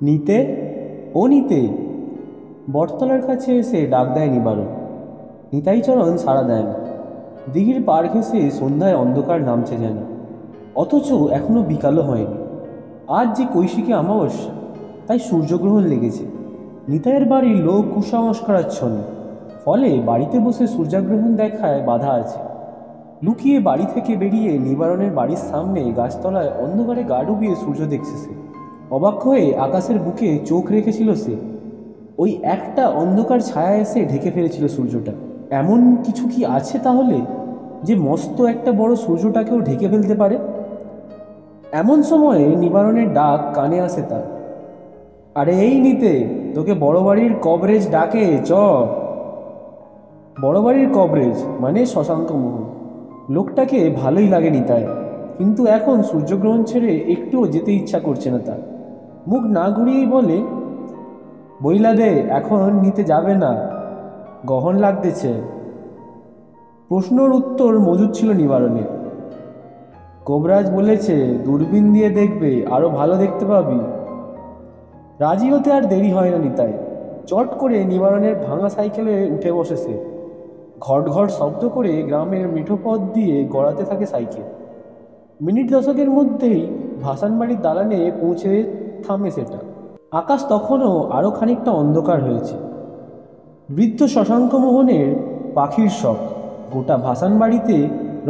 নিতে, ও নিতে। বটতলার কাছে এসে ডাক দেয় নিবারণ। নিতাইচরণ সাড়া দেন। দিঘির পার ঘেঁষে সন্ধ্যায় অন্ধকার নামছে যেন, অথচ এখনো বিকালও হয়নি। আজ যে কৈশিকী অমাবস্যা, তাই সূর্যগ্রহণ লেগেছে। নিতাইয়ের বাড়ির লোক কুসংস্কারাচ্ছন্ন, ফলে বাড়িতে বসে সূর্যগ্রহণ দেখায় বাধা আছে। লুকিয়ে বাড়ি থেকে বেরিয়ে নিবারণের বাড়ির সামনে গাছতলায় অন্ধকারে গা ডুবিয়ে সূর্য দেখছে সে। অবাক হয়ে আকাশের বুকে চোখ রেখেছিল সে। ওই একটা অন্ধকার ছায়া এসে ঢেকে ফেলেছিল সূর্যটা। এমন কিছু কি আছে তাহলে, যে মস্ত একটা বড় সূর্যটাকেও ঢেকে ফেলতে পারে? এমন সময়ে নিবারণের ডাক কানে আসে তার। আরে এই নিতে, তোকে বড় বাড়ির কবরেজ ডাকে, চ। বড় বাড়ির কবরেজ মানে শশাঙ্ক মোহন। লোকটাকে ভালোই লাগে নিতায়, কিন্তু এখন সূর্যগ্রহণ ছেড়ে একটুও যেতে ইচ্ছা করছে না তার। মুখ না ঘুরিয়েই বলে, বইলা দে, এখন নিতে যাবে না, গহন লাগতেছে। প্রশ্নর উত্তর মজুদ ছিল নিবারণের। কবরাজ বলেছে দূরবীন দিয়ে দেখবে, আরো ভালো দেখতে পাবি। রাজি হতে আর দেরি হয় না নিতাই। চট করে নিবারণের ভাঙা সাইকেলে উঠে বসে সে। ঘট ঘট শব্দ করে গ্রামের মিঠো পথ দিয়ে গড়াতে থাকে সাইকেল। মিনিট দশকের মধ্যেই ভাসানবাড়ির দালানে পৌঁছে থামে সেটা। আকাশ তখনও আরও খানিকটা অন্ধকার হয়েছে। বৃদ্ধ শশাঙ্ক মোহনের পাখির শখ। গোটা ভাসানবাড়িতে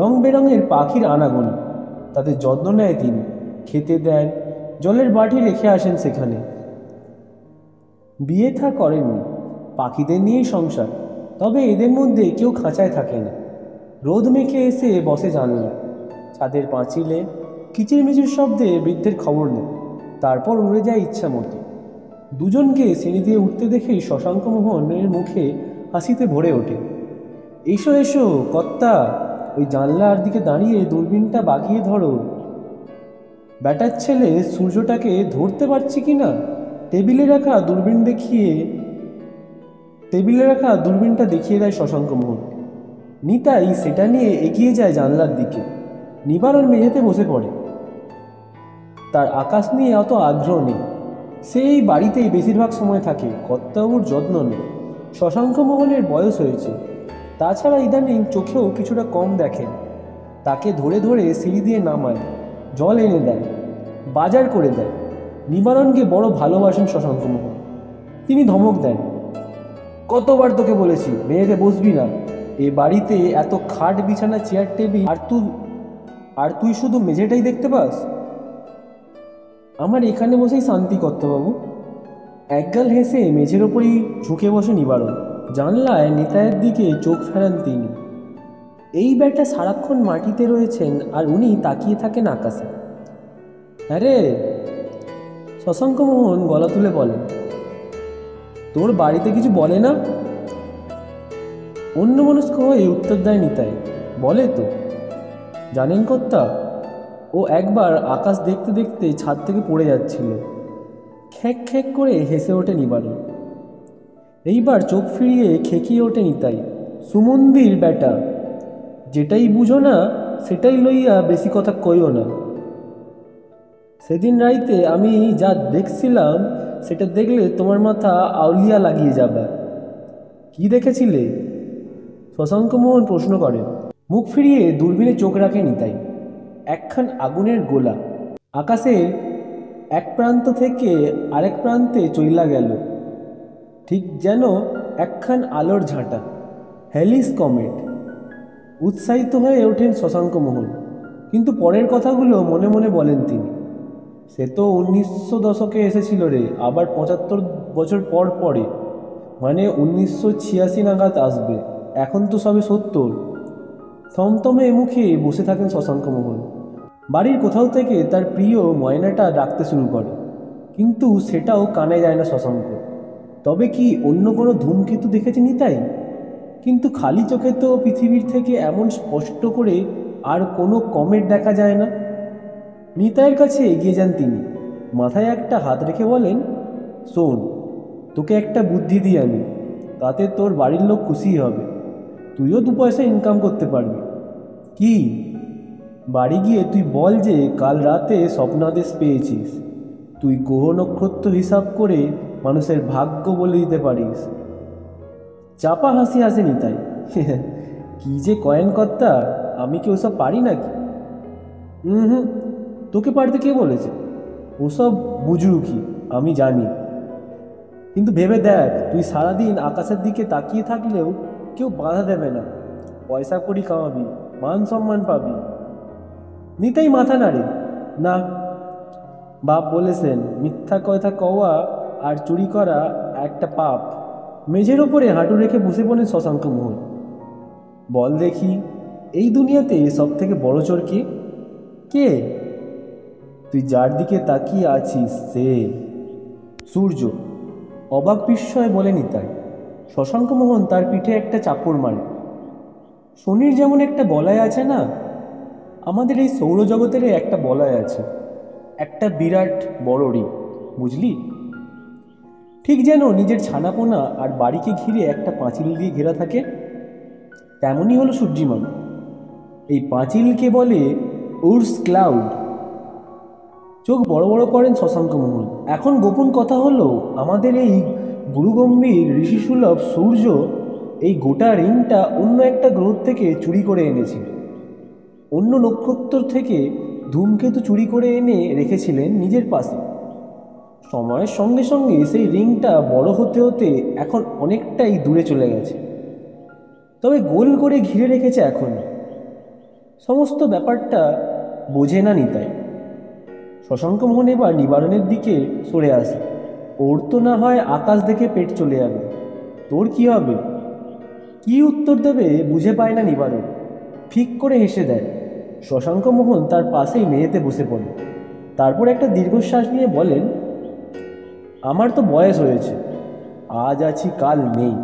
রং বেরঙের পাখির আনাগোনা। তাদের যত্ন নেয় তিনি, খেতে দেন, জলের বাটি রেখে আসেন সেখানে। বিয়ে থা করেননি, পাখিদের নিয়েই সংসার। তবে এদের মধ্যে কেউ খাঁচায় থাকে না। রোদ মেখে এসে বসে জানলায়, ছাদের পাঁচিলে কিচিরমিচির শব্দে বৃদ্ধের খবর নেয়, তারপর উড়ে যায় ইচ্ছা মতো। দুজনকে সিঁড়ি দিয়ে উঠতে দেখেই শশাঙ্ক মোহনের মুখে হাসিতে ভরে ওঠে। এসো এসো কর্তা, ওই জানলার দিকে দাঁড়িয়ে দূরবীনটা বাগিয়ে ধরো। ব্যাটার ছেলে সূর্যটাকে ধরতে পারছি কি না। টেবিলে রাখা দূরবীনটা দেখিয়ে দেয় শশাঙ্ক মোহন। নিতাই সেটা নিয়ে এগিয়ে যায় জানলার দিকে। নিবারণ মেঝেতে বসে পড়ে। তার আকাশ নিয়ে অত আগ্রহ নেই। সে এই বাড়িতেই বেশিরভাগ সময় থাকে, কর্তাবাবুর যত্ন নেই। শশাঙ্ক মোহনের বয়স হয়েছে, তাছাড়া ইদানিং চোখেও কিছুটা কম দেখেন। তাকে ধরে ধরে সিঁড়ি দিয়ে নামায়, জল এনে দেয়, বাজার করে দেয়। নিবারণকে বড় ভালোবাসেন শশাঙ্ক মোহন। তিনি ধমক দেন, কতবার তোকে বলেছি মেয়েতে বসবি না। এ বাড়িতে এত খাট বিছানা চেয়ার টেবিল, আর তুই শুধু মেঝেটাই দেখতে পাস। আমার এখানে বসেই শান্তি, কর্তাবাবু। একগাল হেসে মেঝের ওপরই ঝুঁকে বসে নিবারণ। জানলায় নিতাইয়ের দিকে চোখ ফেরান তিনি। এই ব্যাটা সারাক্ষণ মাটিতে রয়েছেন আর উনি তাকিয়ে থাকেন আকাশে। আরে, শশাঙ্ক মোহন গলা তুলে বলেন, তোর বাড়িতে কিছু বলে না? অন্যমনস্ক হয়ে উত্তর দেয় নিতাই, বলে তো। জানেন কর্তা, ও একবার আকাশ দেখতে দেখতে ছাদ থেকে পড়ে যাচ্ছিল। খ্যাঁক খ্যাঁক করে হেসে ওঠে নিবারণ। এইবার চোখ ফিরিয়ে খেকিয়ে ওঠে নিতাই, সুমন্দির ব্যাটা, যেটাই বুঝো না সেটাই লইয়া বেশি কথা কইও না। সেদিন রাইতে আমি যা দেখছিলাম সেটা দেখলে তোমার মাথা আউলিয়া লাগিয়ে যাবে। কি দেখেছিলে? শশাঙ্ক মোহন প্রশ্ন করেন। মুখ ফিরিয়ে দূরবীনে চোখ রাখে নিতাই। একখান আগুনের গোলা আকাশের এক প্রান্ত থেকে আরেক প্রান্তে চইলা গেল, ঠিক যেন একখান আলোর ঝাঁটা, হেলিস কমেট। উৎসাহিত হয়ে ওঠেন শশাঙ্ক মোহন, কিন্তু পরের কথাগুলো মনে মনে বলেন তিনি। সে তো 1900 দশকে এসেছিল রে, আবার 75 বছর পর পরে, মানে 1986 নাগাদ আসবে। এখন তো সবে 70। থমথমে মুখে বসে থাকেন শশাঙ্ক মোহন। বাড়ির কোথাও থেকে তার প্রিয় ময়নাটা ডাকতে শুরু করে, কিন্তু সেটাও কানে যায় না শশাঙ্ক। তবে কি অন্য কোনো ধূমকেতু দেখেছে নিতাই? কিন্তু খালি চোখে তো পৃথিবীর থেকে এমন স্পষ্ট করে আর কোনো কমেট দেখা যায় না। নিতাইয়ের কাছে এগিয়ে যান তিনি, মাথায় একটা হাত রেখে বলেন, শোন, তোকে একটা বুদ্ধি দিই আমি, তাতে তোর বাড়ির লোক খুশি হবে, তুইও 2 পয়সা ইনকাম করতে পারবি। কি? বাড়ি গিয়ে তুই বল যে কাল রাতে স্বপ্নাদেশ পেয়েছিস, তুই গ্রহ নক্ষত্র হিসাব করে মানুষের ভাগ্য বলে দিতে পারিস। চাপা হাসি হাসে নিতাই। কি যে কয়েন কর্তা, আমি কি ওসব পারি নাকি? হুম, তোকে পারতে কে বলেছে? ওসব বুজরুকি, আমি জানি। কিন্তু ভেবে দেখ, তুই সারাদিন আকাশের দিকে তাকিয়ে থাকলেও কেউ বাধা দেবে না। পয়সা কড়ি কামাবি, মান সম্মান পাবি। নিতাই মাথা নাড়ে। না, বাপ বলেছেন মিথ্যা কথা কওয়া আর চুরি করা একটা পাপ। মেঝের ওপরে হাঁটু রেখে বসে পড়েন শশাঙ্ক মোহন। বল দেখি, এই দুনিয়াতে সব থেকে বড় চোর কে? কে? তুই যার দিকে তাকিয়ে আছিস সে সূর্য। অবাক বিস্ময়ে বলে নিতাই। শশাঙ্ক মোহন তার পিঠে একটা চাপড় মারে। শনির যেমন একটা বলয় আছে না, আমাদের এই সৌরজগতের একটা বলয় আছে, একটা বিরাট বড় রিং, বুঝলি? ঠিক যেন নিজের ছানাপোনা আর বাড়িকে ঘিরে একটা পাঁচিল দিয়ে ঘেরা থাকে, তেমনই হলো সূর্যিমান। এই পাঁচিলকে বলে উর্স ক্লাউড। চোখ বড় বড় করেন শশাঙ্ক মোহন। এখন গোপন কথা হলো, আমাদের এই গুরুগম্ভীর ঋষিসুলভ সূর্য এই গোটা রিংটা অন্য একটা গ্রহ থেকে চুরি করে এনেছে। অন্য নক্ষত্র থেকে ধূমকেতু চুরি করে এনে রেখেছিলেন নিজের পাশে। সময়ের সঙ্গে সঙ্গে সেই রিংটা বড় হতে হতে এখন অনেকটাই দূরে চলে গেছে, তবে গোল করে ঘিরে রেখেছে এখন। সমস্ত ব্যাপারটা বোঝে না নিতাই। শশাঙ্ক মোহন এবার নিবারণের দিকে সরে আসে। ওর তো না হয় আকাশ দেখে পেট চলে যাবে, তোর কি হবে? কি উত্তর দেবে বুঝে পায় না নিবারণ। ফিক করে হেসে দেয়। শশাঙ্ক মোহন তার পাশেই মেঝেতে বসে পড়ে। তারপর একটা দীর্ঘশ্বাস নিয়ে বলেন, আমার তো বয়স হয়েছে, আজ আছি কাল নেই।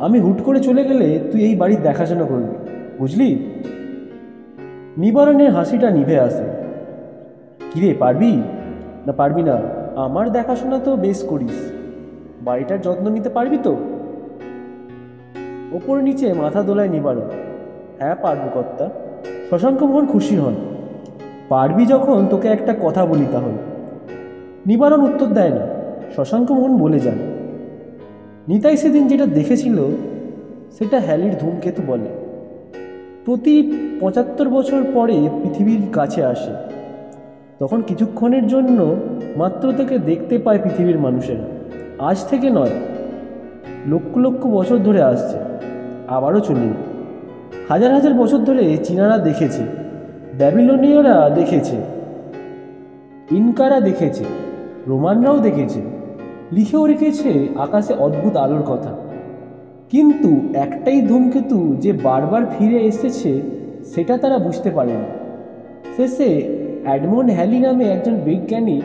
আমি হুট করে চলে গেলে তুই এই বাড়ির দেখাশোনা করবি, বুঝলি? নিবারণের হাসিটা নিভে আসে। কিরে, পারবি না পারবি না? আমার দেখাশোনা তো বেশ করিস, বাড়িটার যত্ন নিতে পারবি তো? ওপর নিচে মাথা দোলায় নিবারণ। হ্যাঁ পারবো কর্তা। শশাঙ্ক মোহন খুশি হন। পারবি যখন তোকে একটা কথা বলি তাহলে। নিবারণ উত্তর দেয় না। শশাঙ্ক মোহন বলে যান, নিতাই সেদিন যেটা দেখেছিল সেটা হ্যালির ধূমকেতু বলে। প্রতি ৭৫ বছর পরে পৃথিবীর কাছে আসে, তখন কিছুক্ষণের জন্য মাত্র তাকে দেখতে পায় পৃথিবীর মানুষেরা। আজ থেকে নয়, লক্ষ লক্ষ বছর ধরে আসছে, আবারও চলে যায়। হাজার হাজার বছর ধরে চীনারা দেখেছে, ব্যাবিলনীয়রা দেখেছে, ইনকারা দেখেছে, রোমানরাও দেখেছে, লিখেও রেখেছে আকাশে অদ্ভুত আলোর কথা। কিন্তু একটাই ধূমকেতু যে বারবার ফিরে এসেছে সেটা তারা বুঝতে পারেনি। শেষে এডমন্ড হ্যালি নামে একজন বিজ্ঞানী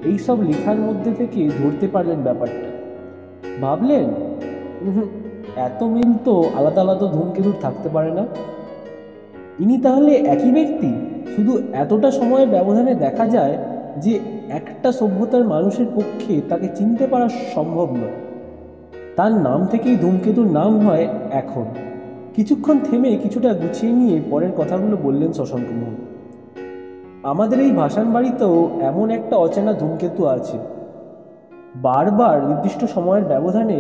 এইসব লেখার মধ্যে থেকে ধরতে পারলেন ব্যাপারটা। ভাবলেন, এত মিল তো আলাদা আলাদা ধূমকেতুর থাকতে পারে না। ইনি তাহলে একই ব্যক্তি, শুধু এতটা সময়ের ব্যবধানে দেখা যায় যে একটা সভ্যতার মানুষের পক্ষে তাকে চিনতে পারা সম্ভব নয়। তার নাম থেকেই ধূমকেতুর নাম হয় এখন। কিছুক্ষণ থেমে কিছুটা গুছিয়ে নিয়ে পরের কথাগুলো বললেন শশাঙ্ক মোহন। আমাদের এই ভাসান বাড়িতেও এমন একটা অচেনা ধূমকেতু আছে। বারবার নির্দিষ্ট সময়ের ব্যবধানে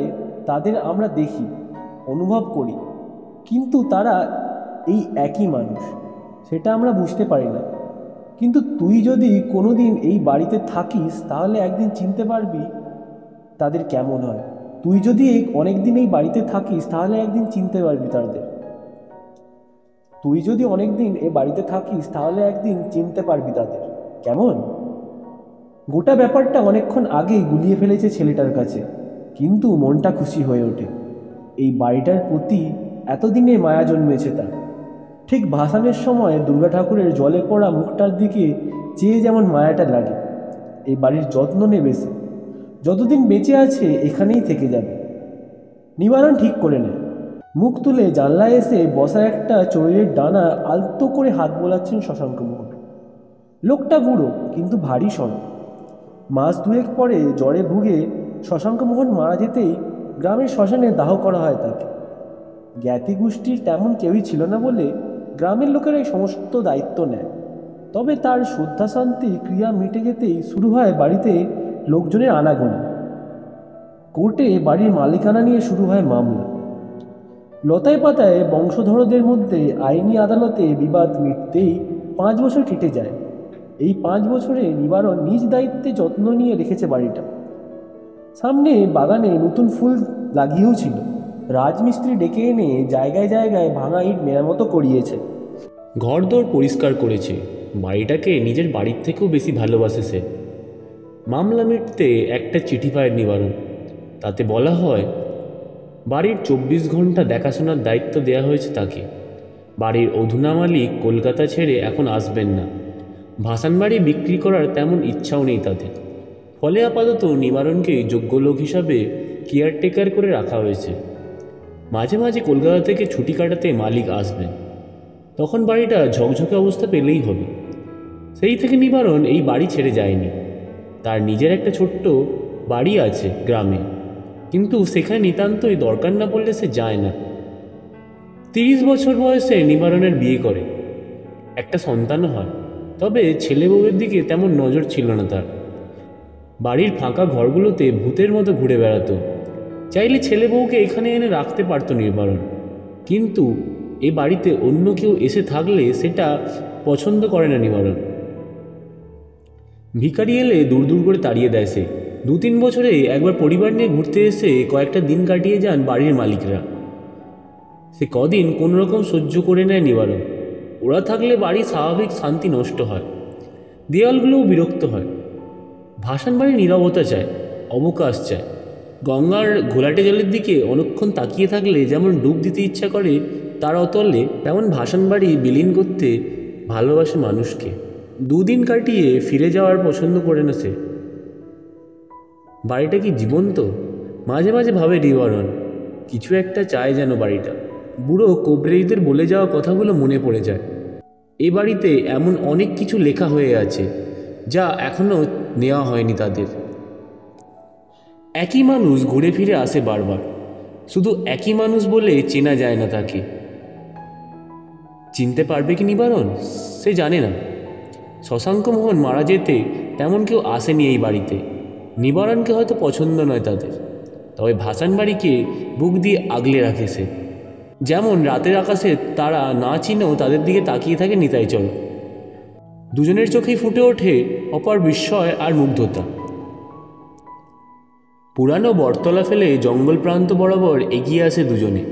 তাদের আমরা দেখি, অনুভব করি, কিন্তু তারা এই একই মানুষ, সেটা আমরা বুঝতে পারি না। কিন্তু তুই যদি কোনোদিন এই বাড়িতে থাকিস তাহলে একদিন চিনতে পারবি তাদের কেমন হয়। তুই যদি অনেকদিন এই বাড়িতে থাকিস তাহলে একদিন চিনতে পারবি তাদের। তুই যদি অনেকদিন এ বাড়িতে থাকিস তাহলে একদিন চিনতে পারবি তাদের কেমন। গোটা ব্যাপারটা অনেকক্ষণ আগেই গুলিয়ে ফেলেছে ছেলেটার কাছে, কিন্তু মনটা খুশি হয়ে ওঠে। এই বাড়িটার প্রতি এতদিনে মায়া জন্মেছে তার। ঠিক ভাসানের সময় দুর্গা ঠাকুরের জলে পড়া মুখটার দিকে চেয়ে যেমন মায়াটা লাগে। এই বাড়ির যত্ন নেবে সে, যতদিন বেঁচে আছে এখানেই থেকে যাবে। নিবারণ ঠিক করে নেয়। মুখ তুলে জানলায় এসে বসা একটা চড়ুইয়ের ডানা আলতো করে হাত বোলাচ্ছেন শশাঙ্ক মোহন। লোকটা বুড়ো কিন্তু ভারী সরল। মাস দুয়েক পরে জ্বরে ভুগে শশাঙ্ক মোহন মারা যেতেই গ্রামের শ্মশানে দাহ করা হয় তাকে। জ্ঞাতি গোষ্ঠীর তেমন কেউই ছিল না বলে গ্রামের লোকেরা এই সমস্ত দায়িত্ব নেয়। তবে তার শ্রদ্ধা শান্তি ক্রিয়া মিটে যেতেই শুরু হয় বাড়িতে লোকজনের আনাগোনা। কোর্টে বাড়ির মালিকানা নিয়ে শুরু হয় মামলা। লতায় পাতায় বংশধরদের মধ্যে আইনি আদালতে বিবাদ মিটতেই 5 বছর কেটে যায়। এই 5 বছরে নিবারণ নিজ দায়িত্বে যত্ন নিয়ে রেখেছে বাড়িটা। সামনে বাগানে নতুন ফুল লাগিয়েও ছিল। রাজমিস্ত্রি ডেকে এনে জায়গায় জায়গায় ভাঙা ইট মেরামতো করিয়েছে। ঘরদোর পরিষ্কার করেছে। বাড়িটাকে নিজের বাড়ির থেকেও বেশি ভালোবাসে সে। মামলা মিটতে একটা চিঠি পায় নিবারণ। তাতে বলা হয় বাড়ির 24 ঘন্টা দেখাশোনার দায়িত্ব দেওয়া হয়েছে তাকে। বাড়ির অধুনা মালিক কলকাতা ছেড়ে এখন আসবেন না। ভাসান বাড়ি বিক্রি করার তেমন ইচ্ছাও নেই তাদের। ফলে আপাতত নিবারণকে যোগ্য লোক হিসাবে কেয়ারটেকার করে রাখা হয়েছে। মাঝে মাঝে কলকাতা থেকে ছুটি কাটাতে মালিক আসবেন, তখন বাড়িটা ঝকঝকে অবস্থা পেলেই হবে। সেই থেকে নিবারণ এই বাড়ি ছেড়ে যায়নি। তার নিজের একটা ছোট্ট বাড়ি আছে গ্রামে, কিন্তু সেখানে নিতান্তই দরকার না পড়লে সে যায় না। 30 বছর বয়সে নিবারণের বিয়ে করে, একটা সন্তানও হয়। তবে ছেলে বউয়ের দিকে তেমন নজর ছিল না তার। বাড়ির ফাঁকা ঘরগুলোতে ভূতের মতো ঘুরে বেড়াতো। চাইলে ছেলে বউকে এখানে এনে রাখতে পারত নিবারণ, কিন্তু এ বাড়িতে অন্য কেউ এসে থাকলে সেটা পছন্দ করে না নিবারণ। ভিখারি এলে দূর দূর করে তাড়িয়ে দেয় সে। 2-3 বছরে একবার পরিবার নিয়ে ঘুরতে এসে কয়েকটা দিন কাটিয়ে যান বাড়ির মালিকরা। সে কদিন কোনোরকম সহ্য করে নেয় নিবারণ। ওরা থাকলে বাড়ির স্বাভাবিক শান্তি নষ্ট হয়, দেওয়ালগুলোও বিরক্ত হয়। ভাসান বাড়ি নীরবতা চায়, অবকাশ চায়। গঙ্গার ঘোলাটে জলের দিকে অনেকক্ষণ তাকিয়ে থাকলে যেমন ডুব দিতে ইচ্ছা করে তার অতলে, তেমন ভাসান বাড়ি বিলীন করতে ভালোবাসে মানুষকে। 2 দিন কাটিয়ে ফিরে যাওয়ার পছন্দ করে না সে। বাড়িটা কি জীবন্ত? মাঝে মাঝে ভাবে নিবারণ। কিছু একটা চায় যেন বাড়িটা। বুড়ো কোবরেইদের বলে যাওয়া কথাগুলো মনে পড়ে যায়। এ বাড়িতে এমন অনেক কিছু লেখা হয়ে আছে যা এখনও নেওয়া হয়নি তাদের। একই মানুষ ঘুরে ফিরে আসে বারবার। শুধু একই মানুষ বলে চেনা যায় না তাকে। চিনতে পারবে কি নিবারণ? সে জানে না। শশাঙ্ক মোহন মারা যেতে তেমন কেউ আসেনি এই বাড়িতে। নিবারণকে হয়তো পছন্দ নয় তাদের, তবে ভাসান বাড়িকে বুক দিয়ে আগলে রাখে সে। যেমন রাতের আকাশে তারা না চিনেও তাদের দিকে তাকিয়ে থাকে নিতাই চল। দুজনের চোখেই ফুটে ওঠে অপার বিস্ময় আর মুগ্ধতা। পুরানো বটতলা ফেলে জঙ্গল প্রান্ত বরাবর এগিয়ে আসে দুজনে।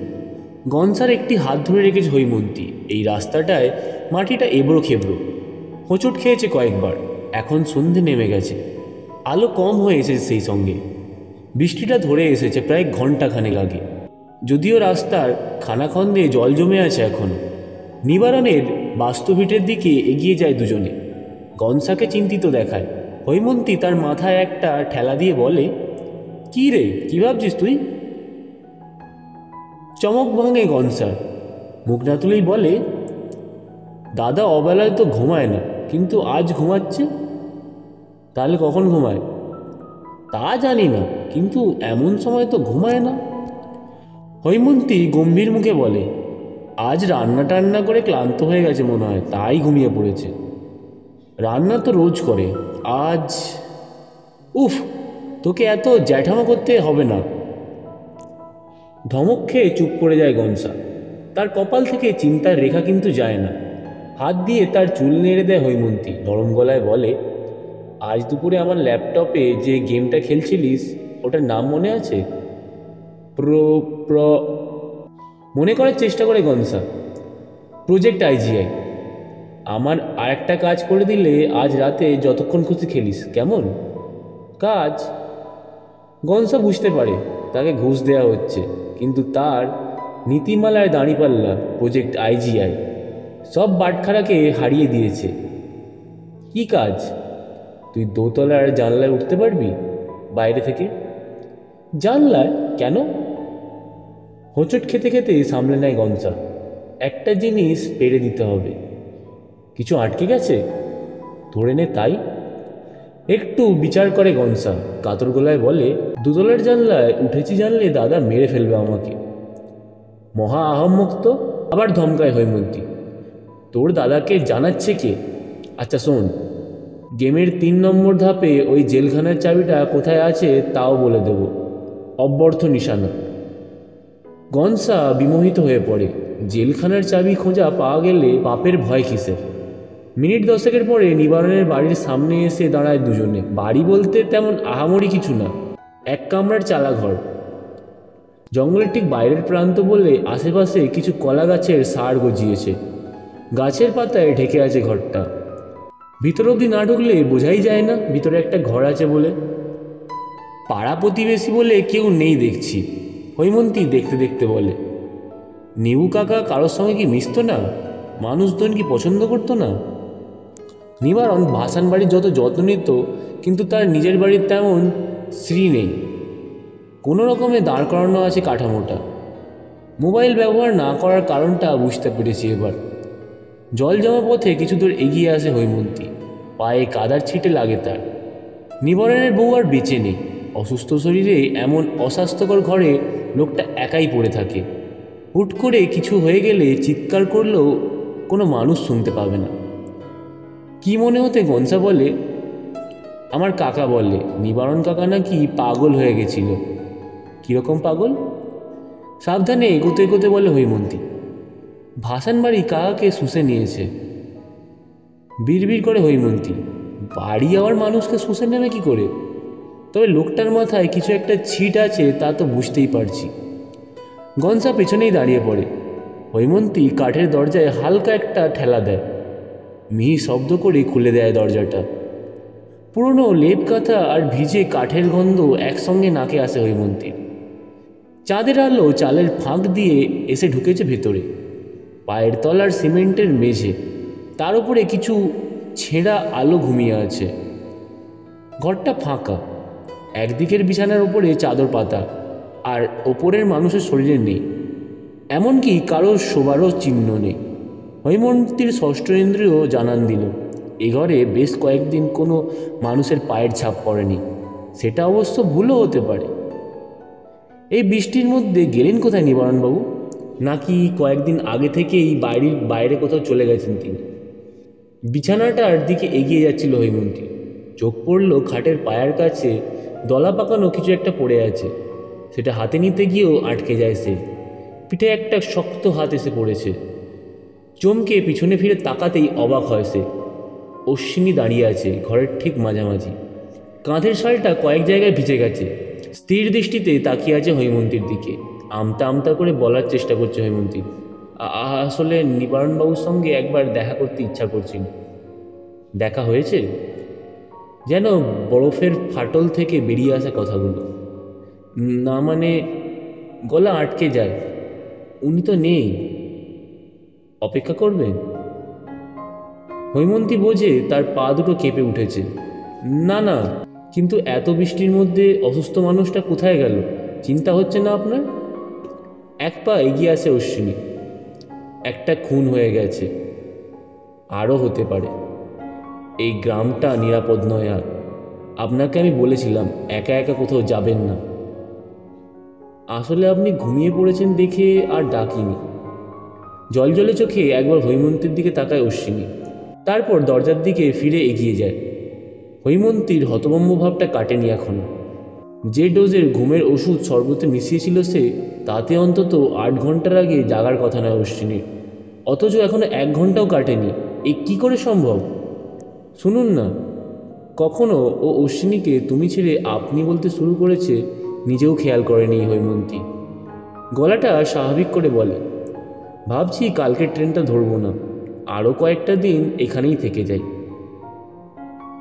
গনসার একটি হাত ধরে রেখেছে হৈমন্তী। এই রাস্তাটায় মাটিটা এবড়ো খেবড়ো, হোঁচট খেয়েছে কয়েকবার। এখন সন্ধে নেমে গেছে, আলো কম হয়ে এসেছে। সেই সঙ্গে বৃষ্টিটা ধরে এসেছে প্রায় ঘণ্টাখানেক আগে। যদিও রাস্তার খানাখন্দে জল জমে আছে এখনও। নিবারণের বাস্তুভিটের দিকে এগিয়ে যায় দুজনে। গনসাকে চিন্তিত দেখায়। হৈমন্তী তার মাথায় একটা ঠেলা দিয়ে বলে, কী রে, কী ভাবছিস তুই? চমক ভাঙে গনসার। মুখ না তুলেই বলে, দাদা অবেলায় তো ঘুমায় না, কিন্তু আজ ঘুমাচ্ছে। তাহলে কখন ঘুমায়? তা জানি না, কিন্তু এমন সময় তো ঘুমায় না। হৈমন্তী গম্ভীর মুখে বলে, আজ রান্না টান্না করে ক্লান্ত হয়ে গেছে মনে হয়, তাই ঘুমিয়ে পড়েছে। রান্না তো রোজ করে, আজ উফ, তোকে এত জ্যাঠামো করতে হবে না। ধমক খেয়ে চুপ করে যায় গনসা। তার কপাল থেকে চিন্তার রেখা কিন্তু যায় না। হাত দিয়ে তার চুল নেড়ে দেয় হৈমন্তী। নরম গলায় বলে, আজ দুপুরে আমার ল্যাপটপে যে গেমটা খেলছিলিস ওটার নাম মনে আছে? মনে করার চেষ্টা করে গনসা। Project IGI. আমার আরেকটা কাজ করে দিলে আজ রাতে যতক্ষণ খুশি খেলিস, কেমন? কাজ? গনসা বুঝতে পারে তাকে ঘুষ দেওয়া হচ্ছে, কিন্তু তার নীতিমালার দাঁড়িপাল্লা প্রজেক্ট আইজিআই সব বাটখারাকে হারিয়ে দিয়েছে। কি কাজ? তুই দোতলার জানলায় উঠতে পারবি বাইরে থেকে? জানলায়? কেন? হোঁচট খেতে খেতে সামলে নেয় গনসা। একটা জিনিস পেরে দিতে হবে। কিছু আটকে গেছে? ধরে নে তাই। একটু বিচার করে গনসা, কাতর গলায় বলে, দুতলার জানলায় উঠেছি জানলে দাদা মেরে ফেলবে আমাকে। মহা আহম্মক তো। আবার ধমকায় হৈমন্তী, তোর দাদাকে জানাচ্ছে কে? আচ্ছা শোন, গেমের 3 নম্বর ধাপে ওই জেলখানার চাবিটা কোথায় আছে তাও বলে দেব। অব্যর্থ নিশানা। গনসা বিমোহিত হয়ে পড়ে। জেলখানার চাবি খোঁজা পাওয়া গেলে পাপের ভয় কিসের। মিনিট 10 পরে নিবারণের বাড়ির সামনে এসে দাঁড়ায় দুজনে। বাড়ি বলতে তেমন আহামরি কিছু না, এক কামরার চালা ঘর। জঙ্গলের ঠিক বাইরের প্রান্ত বলে আশেপাশে কিছু কলা গাছের সার গজিয়েছে। গাছের পাতায় ঢেকে আছে ঘরটা। ভিতর অবধি না ঢুকলে বোঝাই যায় না ভিতরে একটা ঘর আছে বলে। পাড়া প্রতিবেশী বলে কেউ নেই দেখছি, হৈমন্তী দেখতে দেখতে বলে। নিউ কাকা কারোর সঙ্গে কি মিশত না? মানুষজন কি পছন্দ করতো না? নিবারণ ভাসান বাড়ির যত যত্ন নিত, কিন্তু তার নিজের বাড়ির তেমন শ্রী নেই। কোনো রকমে দাঁড় করানো আছে কাঠামোটা। মোবাইল ব্যবহার না করার কারণটা বুঝতে পেরেছি এবার। জল জমা পথে কিছু দূর এগিয়ে আসে হৈমন্তী। পায়ে কাদার ছিটে লাগে তার। নিবারণের বউ আর বেঁচে নেই। অসুস্থ শরীরে এমন অস্বাস্থ্যকর ঘরে লোকটা একাই পড়ে থাকে। হুট করে কিছু হয়ে গেলে চিৎকার করলেও কোনো মানুষ শুনতে পাবে না। কি মনে হতে গনসা বলে, আমার কাকা বলে নিবারণ কাকা নাকি পাগল হয়ে গেছিল। কীরকম পাগল? সাবধানে এগোতে এগোতে বলে হৈমন্তী। ভাসান বাড়ি কাকাকে শুষে নিয়েছে। বিড়বিড় করে হৈমন্তী। বাড়ি আবার মানুষকে শুষে নেবে কি করে? তবে লোকটার মাথায় কিছু একটা ছিট আছে তা তো বুঝতেই পারছি। গনসা পেছনেই দাঁড়িয়ে পড়ে। হৈমন্তী কাঠের দরজায় হালকা একটা ঠেলা দেয়। মিহি শব্দ করে খুলে দেয় দরজাটা। পুরনো লেপ কাঁথা আর ভিজে কাঠের গন্ধ একসঙ্গে নাকে আসে হৈমন্তীর। চাঁদের আলো চালের ফাঁক দিয়ে এসে ঢুকেছে ভেতরে। পায়ের তলার সিমেন্টের মেঝে, তার উপরে কিছু ছেঁড়া আলো ঘুমিয়ে আছে। ঘরটা ফাঁকা। একদিকের বিছানার উপরে চাদর পাতা, আর ওপরের মানুষের শরীরে নেই। এমনকি কারোর শোবারও চিহ্ন নেই। হৈমন্তীর ষষ্ঠ ইন্দ্রিয় জানান দিল এ ঘরে বেশ কয়েকদিন কোনো মানুষের পায়ের ছাপ পড়েনি। সেটা অবশ্য ভুলও হতে পারে। এই বৃষ্টির মধ্যে গেলেন কোথায় নিবারণবাবু? নাকি কয়েকদিন আগে থেকেই বাইরে কোথাও চলে গেছেন তিনি? বিছানাটার দিকে এগিয়ে যাচ্ছিল হৈমন্তী। চোখ পড়ল খাটের পায়ের কাছে দলা পাকানো কিছু একটা পড়ে আছে। সেটা হাতে নিতে গিয়েও আটকে যায় সে। পিঠে একটা শক্ত হাত এসে পড়েছে। চমকে পিছনে ফিরে তাকাতেই অবাক হয় সে। অশ্বিনী দাঁড়িয়ে আছে ঘরের ঠিক মাঝামাঝি। কাঁধের শালটা কয়েক জায়গায় ভিজে গেছে। স্থির দৃষ্টিতে তাকিয়ে আছে হৈমন্তীর দিকে। আমতা আমতা করে বলার চেষ্টা করছে হৈমন্তী, আসলে নিবারণবাবুর সঙ্গে একবার দেখা করতে ইচ্ছা করছিল। দেখা হয়েছে? যেন বরফের ফাটল থেকে বেরিয়ে আসা কথাগুলো। না মানে, গলা আটকে যায়। উনি তো নেই। অপেক্ষা করবেন? হৈমন্তী বোঝে তার পা দুটো কেঁপে উঠেছে। না না, কিন্তু এত বৃষ্টির মধ্যে অসুস্থ মানুষটা কোথায় গেল? চিন্তা হচ্ছে না আপনার? এক পা এগিয়ে আসে অশ্বিনী। একটা খুন হয়ে গেছে, আরও হতে পারে। এই গ্রামটা নিরাপদ নয় আর। আপনাকে আমি বলেছিলাম একা একা কোথাও যাবেন না। আসলে আপনি ঘুমিয়ে পড়েছেন দেখে আর ডাকিনি। জলজলে চোখে একবার হৈমন্তীর দিকে তাকায় অশ্বিনী, তারপর দরজার দিকে ফিরে এগিয়ে যায়। হৈমন্তীর হতভম্ব ভাবটা কাটেনি এখনো। যে ডোজের ঘুমের ওষুধ শরবতে মিশিয়েছিল সে, তাতে অন্তত 8 ঘন্টার আগে জাগার কথা নয় অশ্বিনীর। অথচ এখনো 1 ঘন্টাও কাটেনি। এ কী করে সম্ভব? শুনুন না। কখনো ও অশ্বিনীকে তুমি ছেড়ে আপনি বলতে শুরু করেছে নিজেও খেয়াল করেনি হৈমন্তী। গলাটা স্বাভাবিক করে বলে, ভাবছি কালকের ট্রেনটা ধরবো না, আরও কয়েকটা দিন এখানেই থেকে যাই।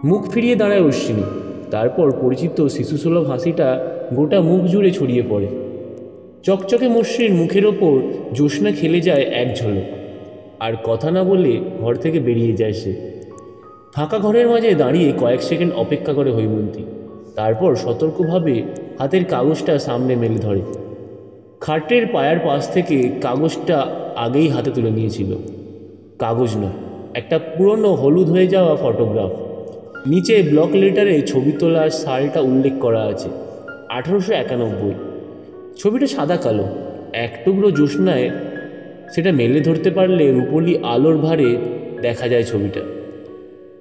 মুখ ফিরিয়ে দাঁড়ায় অশ্বিনী। তারপর পরিচিত শিশুসুলভ হাসিটা গোটা মুখ জুড়ে ছড়িয়ে পড়ে। চকচকে মসৃণ মুখের ওপর জ্যোৎস্না খেলে যায় এক ঝলক। আর কথা না বলে ঘর থেকে বেরিয়ে যায় সে। ফাঁকা ঘরের মাঝে দাঁড়িয়ে কয়েক সেকেন্ড অপেক্ষা করে হৈমন্তী। তারপর সতর্কভাবে হাতের কাগজটা সামনে মেলে ধরে। খাটের পায়ার পাশ থেকে কাগজটা আগেই হাতে তুলে নিয়েছিল। কাগজ নয়, একটা পুরনো হলুদ হয়ে যাওয়া ফটোগ্রাফ। নিচে ব্লক লেটারে ছবি তোলার সালটা উল্লেখ করা আছে, 1891। ছবিটা সাদা কালো, এক টুকরো জ্যোৎস্নায় সেটা মেলে ধরতে পারলে রূপলি আলোর ভারে দেখা যায় ছবিটা।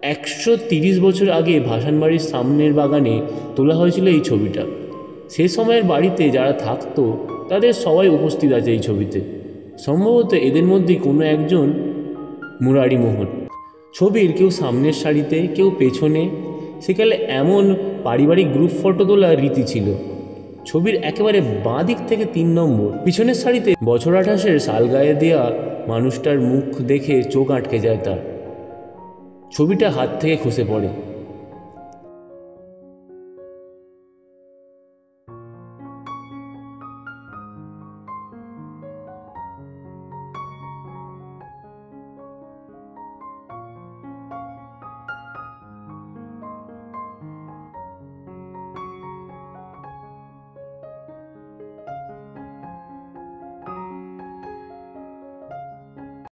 130 বছর আগে ভাসানবাড়ির সামনের বাগানে তোলা হয়েছিল এই ছবিটা। সে সময়ের বাড়িতে যারা থাকতো তাদের সবাই উপস্থিত আছে এই ছবিতে। সম্ভবত এদের মধ্যেই কোনো একজন মুরারিমোহন। ছবির কেউ সামনের সারিতে, কেউ পেছনে। সেকালে এমন পারিবারিক গ্রুপ ফটো তোলার রীতি ছিল। ছবির একেবারে বাঁ দিক থেকে 3 নম্বর পিছনের সারিতে বছর 28-এর সালগায়ে দেয়া মানুষটার মুখ দেখে চোখ আটকে যায় তার। ছবিটা হাত থেকে খসে পড়ে।